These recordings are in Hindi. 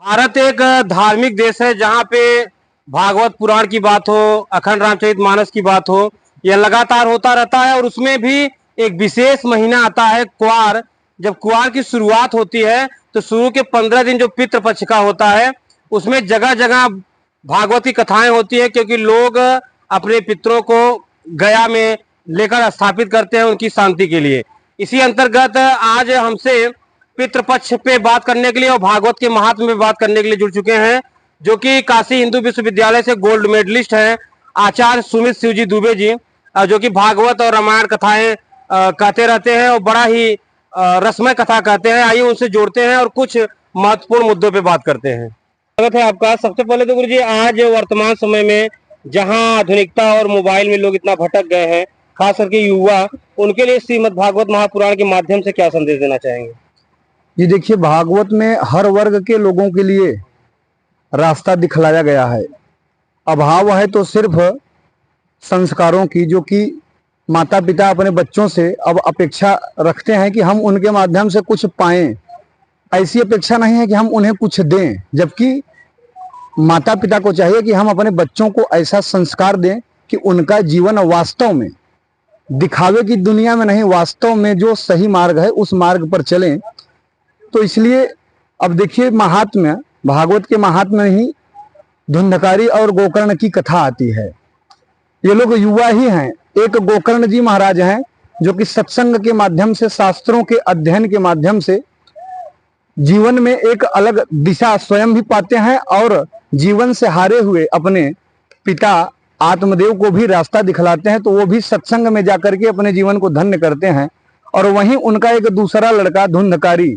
भारत एक धार्मिक देश है जहाँ पे भागवत पुराण की बात हो, अखंड रामचरितमानस की बात हो, यह लगातार होता रहता है। और उसमें भी एक विशेष महीना आता है कुआर। जब कुआर की शुरुआत होती है तो शुरू के 15 दिन जो पितृपक्ष का होता है उसमें जगह जगह भागवत की कथाएं होती है, क्योंकि लोग अपने पितरों को गया में लेकर स्थापित करते हैं उनकी शांति के लिए। इसी अंतर्गत आज हमसे पितृपक्ष पे बात करने के लिए और भागवत के महात्म्य पे बात करने के लिए जुड़ चुके हैं, जो कि काशी हिंदू विश्वविद्यालय से गोल्ड मेडलिस्ट हैं, आचार्य सुमित शिव जी दुबे जी, जो कि भागवत और रामायण कथाएं कहते रहते हैं और बड़ा ही रसमय कथा कहते हैं। आइए उनसे जोड़ते हैं और कुछ महत्वपूर्ण मुद्दों पे बात करते हैं। स्वागत है आपका। सबसे पहले तो गुरु जी, आज वर्तमान समय में जहां आधुनिकता और मोबाइल में लोग इतना भटक गए हैं, खास करके युवा, उनके लिए श्रीमद् भागवत महापुराण के माध्यम से क्या संदेश देना चाहेंगे? जी देखिए, भागवत में हर वर्ग के लोगों के लिए रास्ता दिखलाया गया है। अभाव है तो सिर्फ संस्कारों की, जो कि माता पिता अपने बच्चों से अब अपेक्षा रखते हैं कि हम उनके माध्यम से कुछ पाएं। ऐसी अपेक्षा नहीं है कि हम उन्हें कुछ दें, जबकि माता पिता को चाहिए कि हम अपने बच्चों को ऐसा संस्कार दें कि उनका जीवन वास्तव में दिखावे की दुनिया में नहीं, वास्तव में जो सही मार्ग है उस मार्ग पर चलें। तो इसलिए अब देखिए, महात्म्य, भागवत के महात्म्य ही धुंधकारी और गोकर्ण की कथा आती है। ये लोग युवा ही हैं। एक गोकर्ण जी महाराज हैं जो कि सत्संग के माध्यम से, शास्त्रों के अध्ययन के माध्यम से जीवन में एक अलग दिशा स्वयं भी पाते हैं और जीवन से हारे हुए अपने पिता आत्मदेव को भी रास्ता दिखलाते हैं। तो वो भी सत्संग में जाकर के अपने जीवन को धन्य करते हैं। और वहीं उनका एक दूसरा लड़का धुंधकारी,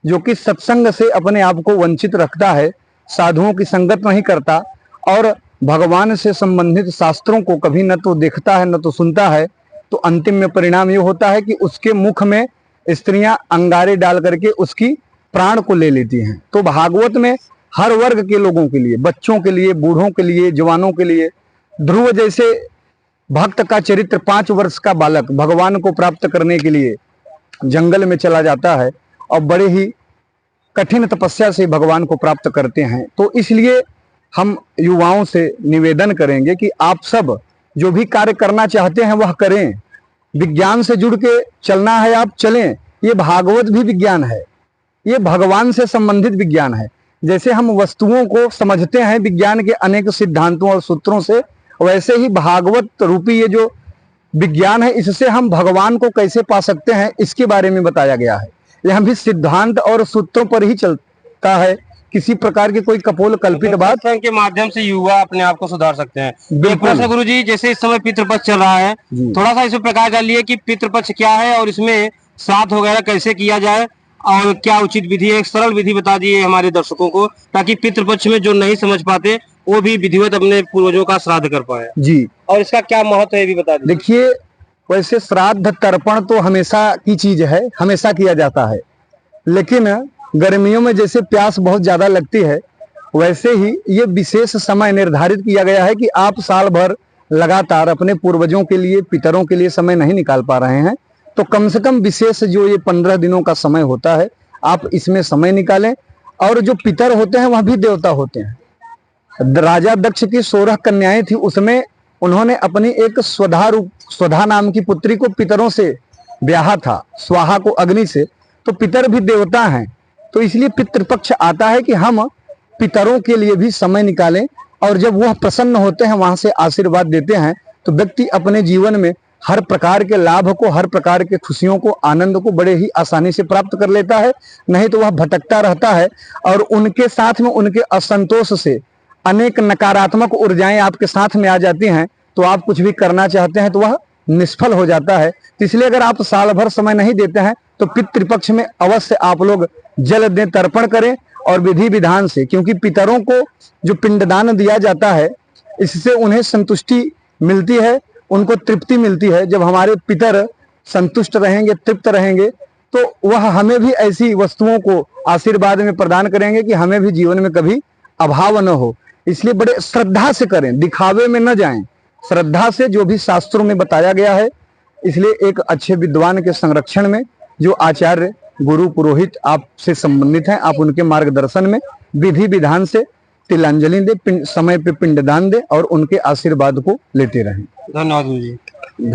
जो कि सत्संग से अपने आप को वंचित रखता है, साधुओं की संगत नहीं करता और भगवान से संबंधित शास्त्रों को कभी न तो देखता है न तो सुनता है, तो अंतिम में परिणाम ये होता है कि उसके मुख में स्त्रियां अंगारे डाल करके उसकी प्राण को ले लेती हैं। तो भागवत में हर वर्ग के लोगों के लिए, बच्चों के लिए, बूढ़ों के लिए, जवानों के लिए, ध्रुव जैसे भक्त का चरित्र, 5 वर्ष का बालक भगवान को प्राप्त करने के लिए जंगल में चला जाता है और बड़े ही कठिन तपस्या से भगवान को प्राप्त करते हैं। तो इसलिए हम युवाओं से निवेदन करेंगे कि आप सब जो भी कार्य करना चाहते हैं वह करें। विज्ञान से जुड़ के चलना है, आप चलें। ये भागवत भी विज्ञान है, ये भगवान से संबंधित विज्ञान है। जैसे हम वस्तुओं को समझते हैं विज्ञान के अनेक सिद्धांतों और सूत्रों से, वैसे ही भागवत रूपी ये जो विज्ञान है, इससे हम भगवान को कैसे पा सकते हैं इसके बारे में बताया गया है। यह भी सिद्धांत और सूत्रों पर ही चलता है, किसी प्रकार की कोई कपोल कल्पित बात के माध्यम से युवा अपने आप को सुधार सकते हैं। एक प्रश्न गुरु जी, जैसे इस समय पितृपक्ष चल रहा है, थोड़ा सा इसमें प्रकाश डालिए कि पितृपक्ष क्या है और इसमें श्राद्ध वगैरह कैसे किया जाए और क्या उचित विधि है। एक सरल विधि बता दिए हमारे दर्शकों को, ताकि पितृपक्ष में जो नहीं समझ पाते वो भी विधिवत अपने पूर्वजों का श्राद्ध कर पाए जी। और इसका क्या महत्व है भी बता दीजिए। देखिए, वैसे श्राद्ध तर्पण तो हमेशा की चीज है, हमेशा किया जाता है, लेकिन गर्मियों में जैसे प्यास बहुत ज्यादा लगती है, वैसे ही ये विशेष समय निर्धारित किया गया है कि आप साल भर लगातार अपने पूर्वजों के लिए, पितरों के लिए समय नहीं निकाल पा रहे हैं, तो कम से कम विशेष जो ये 15 दिनों का समय होता है, आप इसमें समय निकालें। और जो पितर होते हैं वह भी देवता होते हैं। राजा दक्ष की 16 कन्याएं थी, उसमें उन्होंने अपनी एक स्वधा नाम की पुत्री को पितरों से ब्याहा था, स्वाहा को अग्नि से। तो पितर भी देवता हैं, तो इसलिए पितृपक्ष आता है कि हम पितरों के लिए भी समय निकालें। और जब वह प्रसन्न होते हैं, वहां से आशीर्वाद देते हैं, तो व्यक्ति अपने जीवन में हर प्रकार के लाभ को, हर प्रकार के खुशियों को, आनंद को बड़े ही आसानी से प्राप्त कर लेता है। नहीं तो वह भटकता रहता है और उनके साथ में उनके असंतोष से अनेक नकारात्मक ऊर्जाएं आपके साथ में आ जाती हैं, तो आप कुछ भी करना चाहते हैं तो वह निष्फल हो जाता है। तो इसलिए अगर आप साल भर समय नहीं देते हैं तो पितृपक्ष में अवश्य आप लोग जल दें, तर्पण करें और विधि विधान से, क्योंकि पितरों को जो पिंडदान दिया जाता है इससे उन्हें संतुष्टि मिलती है, उनको तृप्ति मिलती है। जब हमारे पितर संतुष्ट रहेंगे, तृप्त रहेंगे, तो वह हमें भी ऐसी वस्तुओं को आशीर्वाद में प्रदान करेंगे कि हमें भी जीवन में कभी अभाव न हो। इसलिए बड़े श्रद्धा से करें, दिखावे में न जाएं, श्रद्धा से जो भी शास्त्रों में बताया गया है। इसलिए एक अच्छे विद्वान के संरक्षण में जो आचार्य, गुरु, पुरोहित आपसे संबंधित हैं, आप उनके मार्गदर्शन में विधि विधान से तिलांजलि दे, समय पे पिंडदान दे और उनके आशीर्वाद को लेते रहें। धन्यवाद गुरु जी।